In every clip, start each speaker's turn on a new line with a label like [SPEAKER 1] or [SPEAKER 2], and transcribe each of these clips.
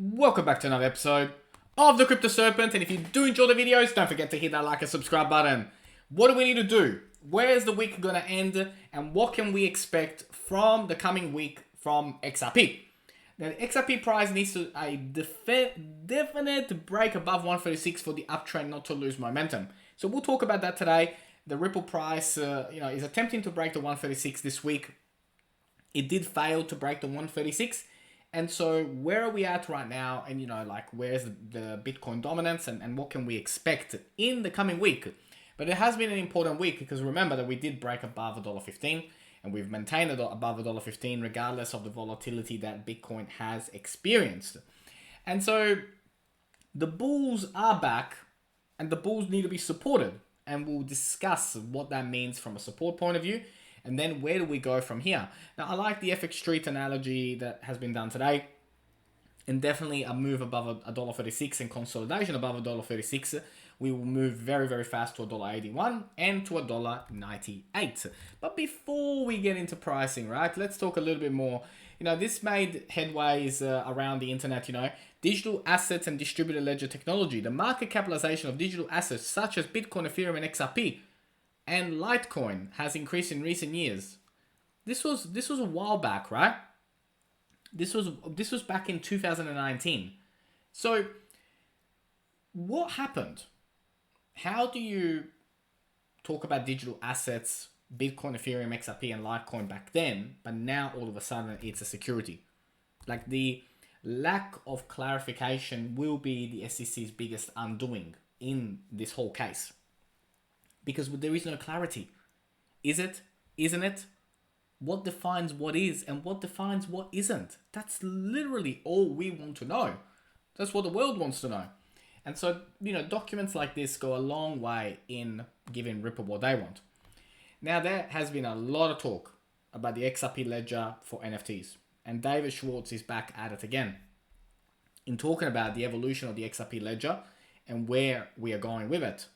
[SPEAKER 1] Welcome back to another episode of the Crypto Serpent, and if you do enjoy the videos, don't forget to hit that like and subscribe button. What do we need to do? Where is the week going to end, and what can we expect from the coming week from XRP? Now, the XRP price needs to a definite break above 136 for the uptrend not to lose momentum. So we'll talk about that today. The Ripple price, is attempting to break the 136 this week. It did fail to break the 136. And so where are we at right now? And, where's the Bitcoin dominance and what can we expect in the coming week? But it has been an important week because remember that we did break above $1.15 and we've maintained it above $1.15 regardless of the volatility that Bitcoin has experienced. And so the bulls are back and the bulls need to be supported. And we'll discuss what that means from a support point of view. And then where do we go from here? Now, I like the FX Street analogy that has been done today. And definitely a move above $1.36 and consolidation above $1.36. We will move very, very fast to $1.81 and to $1.98. But before we get into pricing, right, let's talk a little bit more. This made headways around the internet, digital assets and distributed ledger technology. The market capitalization of digital assets such as Bitcoin, Ethereum, and XRP and Litecoin has increased in recent years. This was a while back, right? This was back in 2019. So what happened? How do you talk about digital assets, Bitcoin, Ethereum, XRP, and Litecoin back then, but now all of a sudden it's a security? Like, the lack of clarification will be the SEC's biggest undoing in this whole case. Because there is no clarity. Is it? Isn't it? What defines what is and what defines what isn't? That's literally all we want to know. That's what the world wants to know. And so, documents like this go a long way in giving Ripple what they want. Now, there has been a lot of talk about the XRP ledger for NFTs. And David Schwartz is back at it again in talking about the evolution of the XRP ledger and where we are going with it.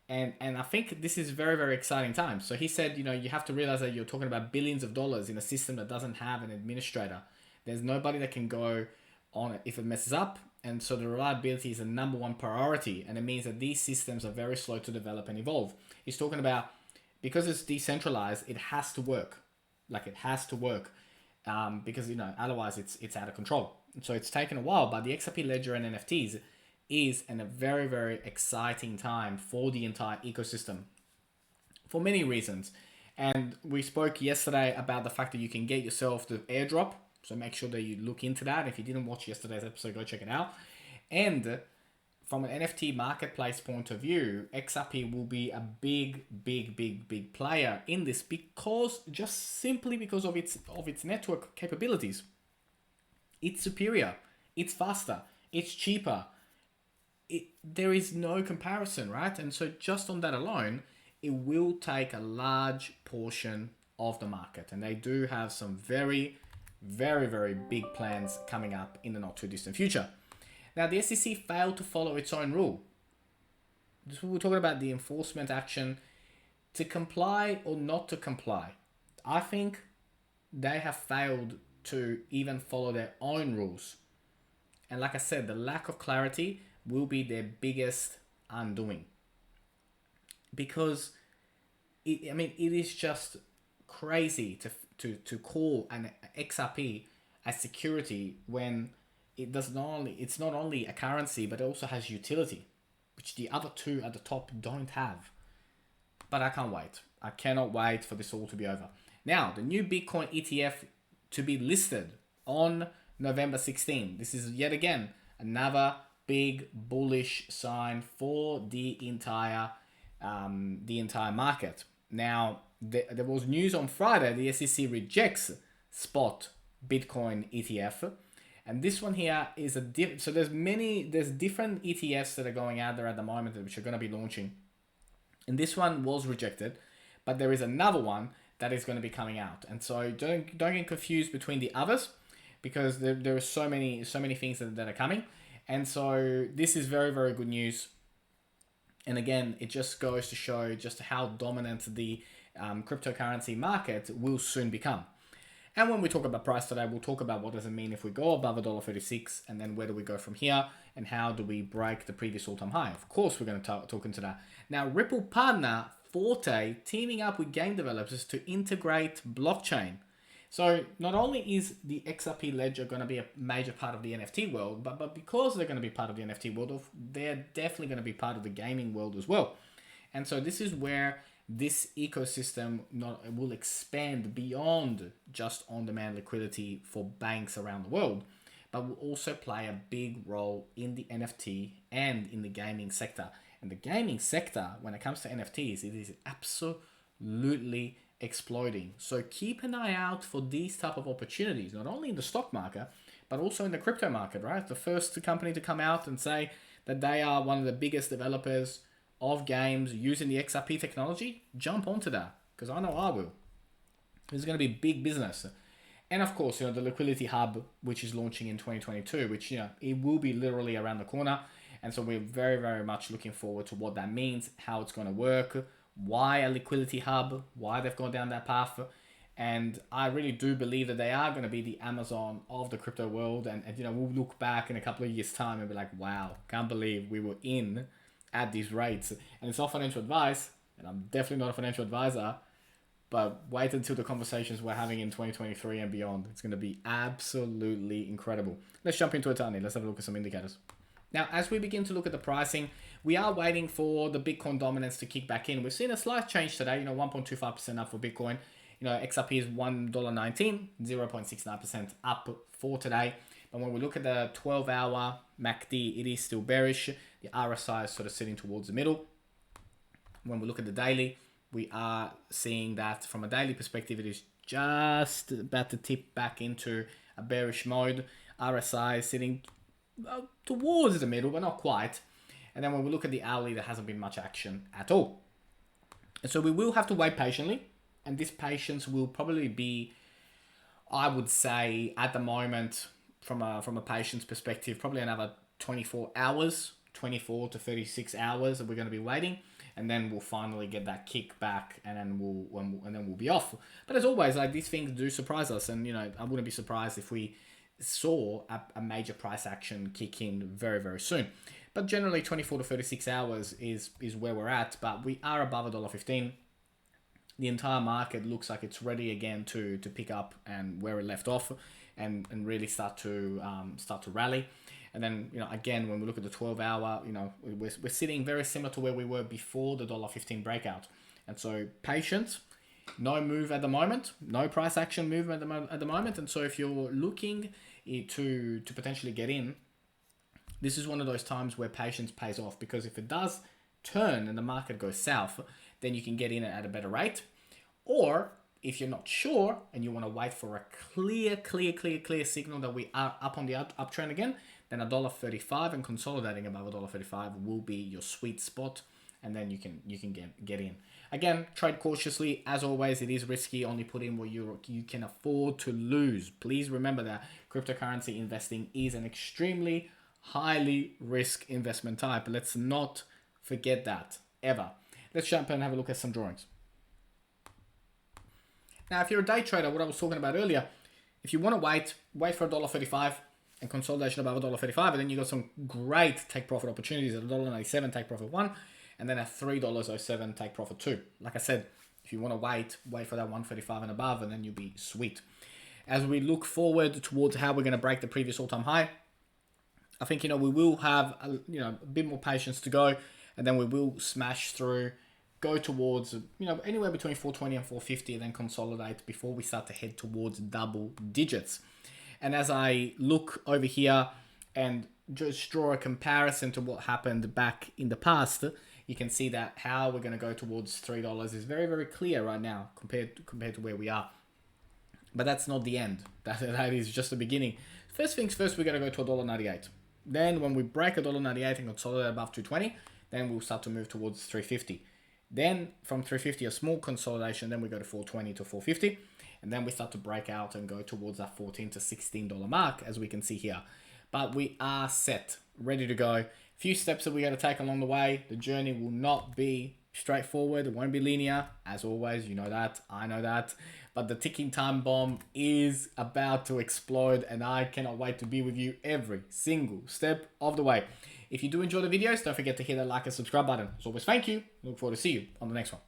[SPEAKER 1] And I think this is very, very exciting times. So he said, you have to realize that you're talking about billions of dollars in a system that doesn't have an administrator. There's nobody that can go on it if it messes up. And so the reliability is the number one priority. And it means that these systems are very slow to develop and evolve. He's talking about, because it's decentralized, it has to work. Like, it has to work. Because, otherwise it's out of control. So it's taken a while, but the XRP ledger and NFTs is in a very, very exciting time for the entire ecosystem for many reasons. And we spoke yesterday about the fact that you can get yourself the airdrop. So make sure that you look into that. If you didn't watch yesterday's episode, go check it out. And from an NFT marketplace point of view, XRP will be a big player in this just simply because of its network capabilities. It's superior. It's faster. It's cheaper. There is no comparison, right? And so just on that alone, it will take a large portion of the market. And they do have some very, very, very big plans coming up in the not too distant future. Now, the SEC failed to follow its own rule. We're talking about the enforcement action to comply or not to comply. I think they have failed to even follow their own rules. And like I said, the lack of clarity will be their biggest undoing. Because, it is just crazy to call an XRP a security when it's not only a currency, but it also has utility, which the other two at the top don't have. But I can't wait. I cannot wait for this all to be over. Now, the new Bitcoin ETF to be listed on November 16. This is yet again another big bullish sign for the entire market. Now, there was news on Friday. The SEC rejects spot Bitcoin ETF, and this one here is so there's different ETFs that are going out there at the moment which are going to be launching, and this one was rejected, but there is another one that is going to be coming out. And so don't get confused between the others, because there are so many things that are coming. And so this is very, very good news. And again, it just goes to show just how dominant the cryptocurrency market will soon become. And when we talk about price today, we'll talk about what does it mean if we go above $1.36, and then where do we go from here, and how do we break the previous all-time high. Of course, we're going to talk into that. Now, Ripple partner Forte teaming up with game developers to integrate blockchain. So not only is the XRP ledger going to be a major part of the NFT world, but because they're going to be part of the NFT world, they're definitely going to be part of the gaming world as well. And so this is where this ecosystem will expand beyond just on-demand liquidity for banks around the world, but will also play a big role in the NFT and in the gaming sector. And the gaming sector, when it comes to NFTs, it is absolutely exploding. So keep an eye out for these type of opportunities, not only in the stock market, but also in the crypto market, right? The first company to come out and say that they are one of the biggest developers of games using the XRP technology, jump onto that, because I know I will. It's going to be big business. And of course, the Liquidity Hub, which is launching in 2022, which, it will be literally around the corner. And so we're very, very much looking forward to what that means, how it's going to work, why a Liquidity Hub, why they've gone down that path. And I really do believe that they are going to be the Amazon of the crypto world. And we'll look back in a couple of years' time and be like, wow, can't believe we were in at these rates. And it's not financial advice, and I'm definitely not a financial advisor, but wait until the conversations we're having in 2023 and beyond. It's going to be absolutely incredible. Let's jump into it, Tony. Let's have a look at some indicators. Now, as we begin to look at the pricing, we are waiting for the Bitcoin dominance to kick back in. We've seen a slight change today, 1.25% up for Bitcoin. XRP is $1.19, 0.69% up for today. But when we look at the 12-hour MACD, it is still bearish. The RSI is sort of sitting towards the middle. When we look at the daily, we are seeing that from a daily perspective, it is just about to tip back into a bearish mode. RSI is sitting towards the middle, but not quite. And then when we look at the hourly, there hasn't been much action at all. And so we will have to wait patiently. And this patience will probably be, I would say, at the moment, from a patient's perspective, probably another 24 hours, 24 to 36 hours that we're going to be waiting, and then we'll finally get that kick back, and then we'll be off. But as always, like, these things do surprise us, and I wouldn't be surprised if we saw a major price action kick in very, very soon. But generally 24 to 36 hours is where we're at, but we are above $1.15. The entire market looks like it's ready again to pick up and where it left off, and really start to rally. And then, again, when we look at the 12-hour, we're sitting very similar to where we were before the $1.15 breakout. And so patience, no move at the moment, no price action movement at the moment. And so if you're looking to potentially get in, this is one of those times where patience pays off, because if it does turn and the market goes south, then you can get in at a better rate. Or if you're not sure and you want to wait for a clear signal that we are up on the uptrend again, then $1.35 and consolidating above $1.35 will be your sweet spot, and then you can get in. Again, trade cautiously. As always, it is risky. Only put in what you can afford to lose. Please remember that cryptocurrency investing is an extremely highly risk investment type. Let's not forget that ever. Let's jump in and have a look at some drawings. Now, if you're a day trader, what I was talking about earlier, if you want to wait for $1.35 and consolidation above $1.35, and then you got some great take profit opportunities at $1.97 take profit 1, and then at $3.07 take profit 2. Like I said, if you want to wait for that 135 and above, and then you'll be sweet. As we look forward towards how we're going to break the previous all-time high, I think we will have a bit more patience to go, and then we will smash through, go towards anywhere between 420 and 450, and then consolidate before we start to head towards double digits. And as I look over here and just draw a comparison to what happened back in the past, you can see that how we're going to go towards $3 is very, very clear right now compared to where we are. But that's not the end. That is just the beginning. First things first, we're going to go to $1.98. Then when we break $1.98 and consolidate above 220, then we'll start to move towards 350. Then from 350, a small consolidation, then we go to 420 to 450. And then we start to break out and go towards that $14 to $16 mark, as we can see here. But we are set, ready to go. Few steps that we got to take along the way. The journey will not be straightforward. It won't be linear. As always, you know that. I know that. but the ticking time bomb is about to explode, and I cannot wait to be with you every single step of the way. If you do enjoy the videos, don't forget to hit that like and subscribe button. As always, thank you. Look forward to see you on the next one.